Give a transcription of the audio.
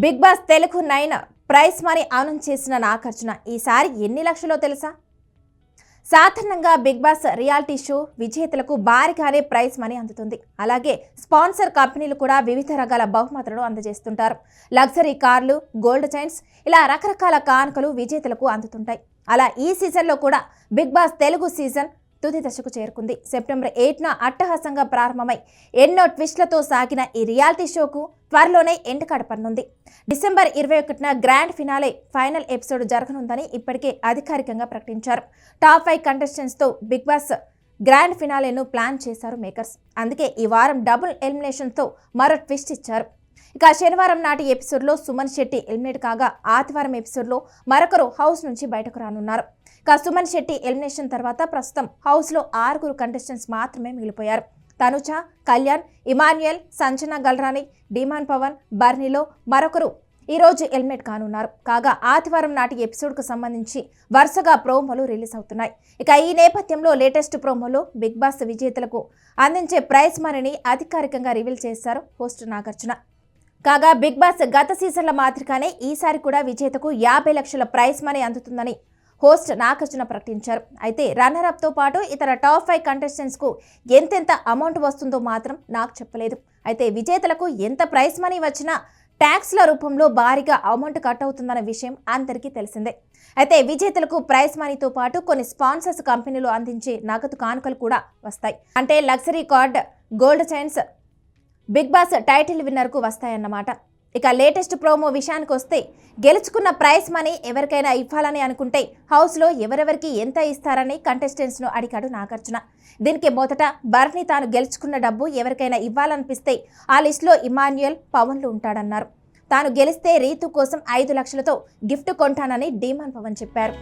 Big Boss Telugu 9 prize money announce చేసిన నాగార్జున ఈసారి ఎన్ని లక్షలో తెలుసా? సాధారణంగా బిగ్ బాస్ రియాలిటీ షో విజేతలకు భారీగానే ప్రైజ్ మనీ అందుతుంది. అలాగే స్పాన్సర్ కంపెనీలు కూడా వివిధ రకాల బహుమతులను అందజేస్తుంటారు. లగ్జరీ కార్లు, గోల్డ్ చైన్స్ ఇలా రకరకాల కానుకలు విజేతలకు అందుతుంటాయి. అలా ఈ సీజన్లో కూడా బిగ్ బాస్ తెలుగు సీజన్ తుది దశకు చేరుకుంది. సెప్టెంబర్ 8న అట్టహాసంగా ప్రారంభమై ఎన్నో ట్విస్ట్లతో సాగిన ఈ రియాలిటీ షోకు త్వరలోనే ఎండ్ కడపనుంది. డిసెంబర్ 21న గ్రాండ్ ఫినాలే ఫైనల్ ఎపిసోడ్ జరగనుందని ఇప్పటికే అధికారికంగా ప్రకటించారు. టాప్ 5 కంటెస్టెంట్స్తో బిగ్ బాస్ గ్రాండ్ ఫినాలేను ప్లాన్ చేశారు మేకర్స్. అందుకే ఈ వారం డబుల్ ఎలిమినేషన్తో మరో ట్విస్ట్ ఇచ్చారు. ఇక శనివారం నాటి ఎపిసోడ్లో సుమన్ శెట్టి ఎలిమినేట్ కాగా ఆదివారం ఎపిసోడ్లో మరొకరు హౌస్ నుంచి బయటకు రానున్నారు. ఇక సుమన్ శెట్టి ఎలిమినేషన్ తర్వాత ప్రస్తుతం హౌస్లో 6 కంటెస్టెంట్స్ మాత్రమే మిగిలిపోయారు. తనుజ, కళ్యాణ్, ఇమాన్యుయల్, సంజన గల్రాని, డిమాన్ పవన్, బర్నీలో మరొకరు ఈ రోజు ఎలిమినేట్ కానున్నారు. కాగా ఆదివారం నాటి ఎపిసోడ్కు సంబంధించి వరుసగా ప్రోమోలు రిలీజ్ అవుతున్నాయి. ఇక ఈ నేపథ్యంలో లేటెస్ట్ ప్రోమోలో బిగ్ బాస్ విజేతలకు అందించే ప్రైజ్ మనీని అధికారికంగా రివీల్ చేశారు హోస్ట్ నాగార్జున. కాగా బిగ్ బాస్ గత సీజన్ల మాదిరిగానే ఈసారి కూడా విజేతకు 50 లక్షల ప్రైజ్ మనీ అందుతుందని హోస్ట్ నాగార్జున ప్రకటించారు. అయితే రన్నరప్తో పాటు ఇతర టాప్ 5 కంటెస్టెంట్స్కు ఎంతెంత అమౌంట్ వస్తుందో మాత్రం నాకు చెప్పలేదు. అయితే విజేతలకు ఎంత ప్రైజ్ మనీ వచ్చినా ట్యాక్స్ల రూపంలో భారీగా అమౌంట్ కట్ అవుతుందన్న విషయం అందరికీ తెలిసిందే. అయితే విజేతలకు ప్రైజ్ మనీతో పాటు కొన్ని స్పాన్సర్స్ కంపెనీలు అందించే నగదు కానుకలు కూడా వస్తాయి. అంటే luxury card, gold chains Bigg Boss title విన్నర్కు వస్తాయన్నమాట. ఇక లేటెస్ట్ ప్రోమో విషయానికి వస్తే గెలుచుకున్న ప్రైజ్ మనీ ఎవరికైనా ఇవ్వాలని అనుకుంటే హౌస్లో ఎవరెవరికి ఎంత ఇస్తారని కంటెస్టెంట్స్ను అడిగాడు నాగార్జున. దీనికి మొదట బర్నీ తాను గెలుచుకున్న డబ్బు ఎవరికైనా ఇవ్వాలనిపిస్తే ఆ లిస్టులో ఇమాన్యుయల్, పవన్లు ఉంటాడన్నారు. తాను గెలిస్తే రీతు కోసం 5 లక్షలతో గిఫ్ట్ కొంటానని డిమాన్ పవన్ చెప్పారు.